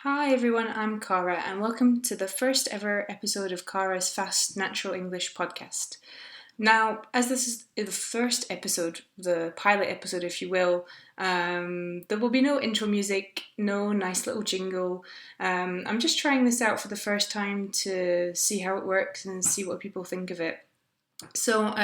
Hi everyone, I'm Cara and welcome to the first ever episode of Cara's Fast Natural English podcast. Now, as this is the first episode, the pilot episode if you will, there will be no intro music, no nice little jingle. I'm just trying this out for the first time to see how it works and see what people think of it. So,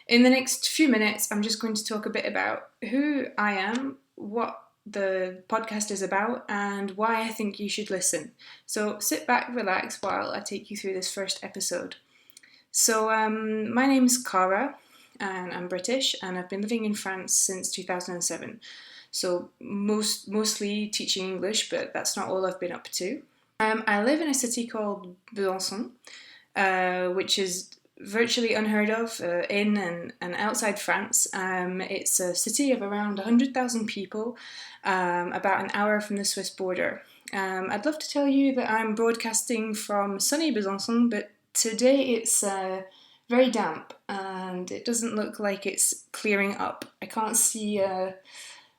in the next few minutes, I'm just going to talk a bit about who I am, what the podcast is about, and why I think you should listen. So sit back, relax while I take you through this first episode. So, my name's Cara, and I'm British, and I've been living in France since 2007. So mostly teaching English, but that's not all I've been up to. I live in a city called Besançon, which is virtually unheard of in and outside France. It's a city of around 100,000 people, about an hour from the Swiss border. I'd love to tell you that I'm broadcasting from sunny Besançon, but today it's very damp and it doesn't look like it's clearing up. I can't see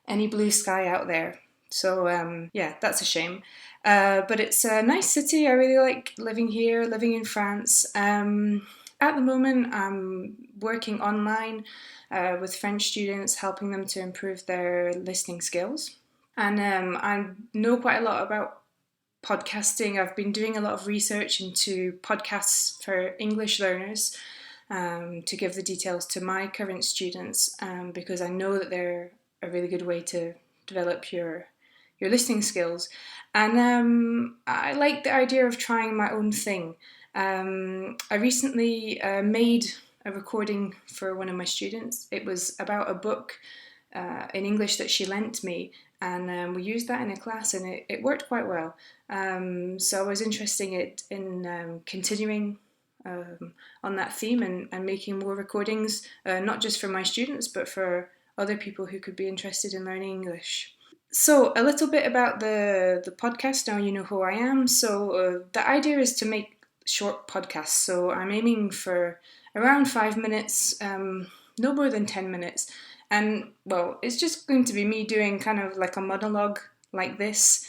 any blue sky out there. So yeah, that's a shame. But it's a nice city. I really like living here, living in France. At the moment, I'm working online with French students, helping them to improve their listening skills. And I know quite a lot about podcasting. I've been doing a lot of research into podcasts for English learners to give the details to my current students because I know that they're a really good way to develop your listening skills. And I like the idea of trying my own thing. I recently made a recording for one of my students. It was about a book in English that she lent me, and we used that in a class, and it worked quite well. So I was interested in continuing on that theme and making more recordings, not just for my students, but for other people who could be interested in learning English. So a little bit about the podcast. Now you know who I am. So the idea is to make short podcasts. So I'm aiming for around 5 minutes, no more than 10 minutes. And well, it's just going to be me doing kind of like a monologue like this,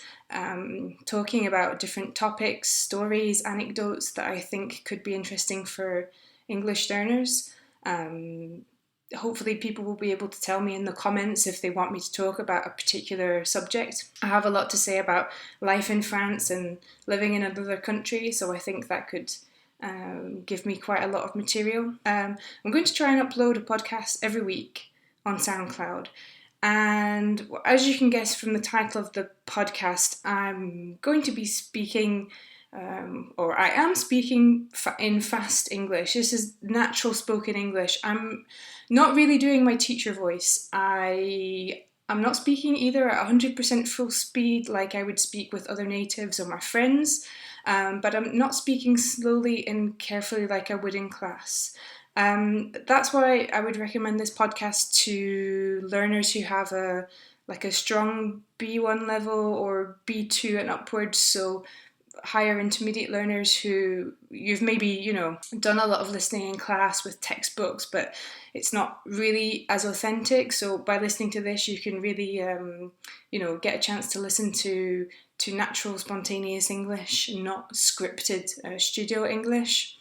talking about different topics, stories, anecdotes that I think could be interesting for English learners. Hopefully people will be able to tell me in the comments if they want me to talk about a particular subject. I have a lot to say about life in France and living in another country, so I think that could give me quite a lot of material. I'm going to try and upload a podcast every week on SoundCloud. And as you can guess from the title of the podcast, I'm going to be speaking or I am speaking in fast English. This is natural spoken English. I'm not really doing my teacher voice. I'm not speaking either at 100% full speed like I would speak with other natives or my friends, but I'm not speaking slowly and carefully like I would in class. That's why I would recommend this podcast to learners who have a strong B1 level or B2 and upwards, so higher intermediate learners who you've maybe, done a lot of listening in class with textbooks, but it's not really as authentic. So by listening to this, you can really, get a chance to listen to natural, spontaneous English, not scripted studio English.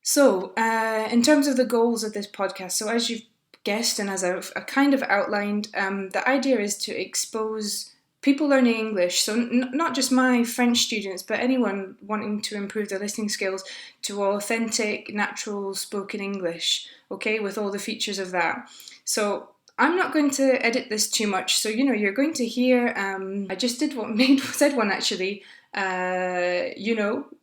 So in terms of the goals of this podcast, so as you've guessed and as I've kind of outlined, the idea is to expose people learning English, so not just my French students, but anyone wanting to improve their listening skills, to authentic, natural spoken English, okay, with all the features of that. So I'm not going to edit this too much, so you're going to hear, I just said one actually,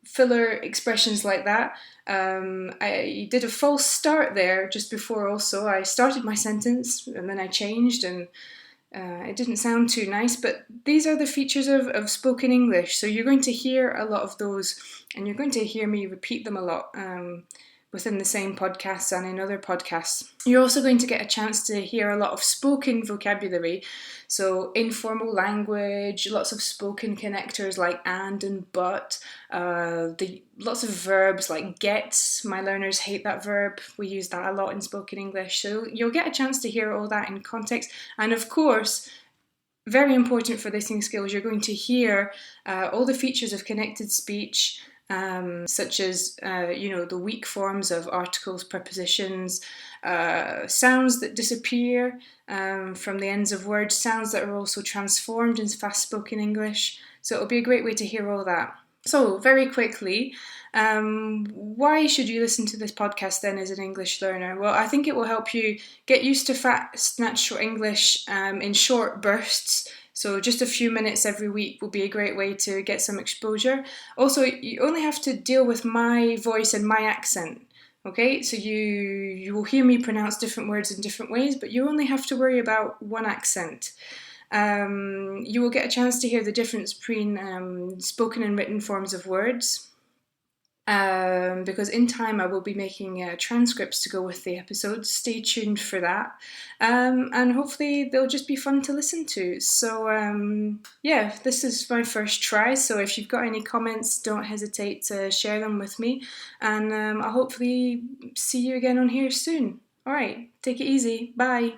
filler expressions like that. I did a false start there just before also. I started my sentence and then I changed and it didn't sound too nice, but these are the features of spoken English. So you're going to hear a lot of those, and you're going to hear me repeat them a lot within the same podcasts and in other podcasts. You're also going to get a chance to hear a lot of spoken vocabulary, so informal language, lots of spoken connectors like and but, lots of verbs like get. My learners hate that verb. We use that a lot in spoken English. So you'll get a chance to hear all that in context. And of course, very important for listening skills. You're going to hear all the features of connected speech, such as the weak forms of articles, prepositions, sounds that disappear from the ends of words, sounds that are also transformed in fast-spoken English. So it'll be a great way to hear all that. So very quickly, why should you listen to this podcast then as an English learner? Well, I think it will help you get used to fast natural English in short bursts. So just a few minutes every week will be a great way to get some exposure. Also, you only have to deal with my voice and my accent. Okay, so you will hear me pronounce different words in different ways, but you only have to worry about one accent. You will get a chance to hear the difference between spoken and written forms of words. Because in time I will be making transcripts to go with the episodes. Stay tuned for that. And hopefully they'll just be fun to listen to. So this is my first try. So if you've got any comments, don't hesitate to share them with me. And I'll hopefully see you again on here soon. All right, take it easy. Bye.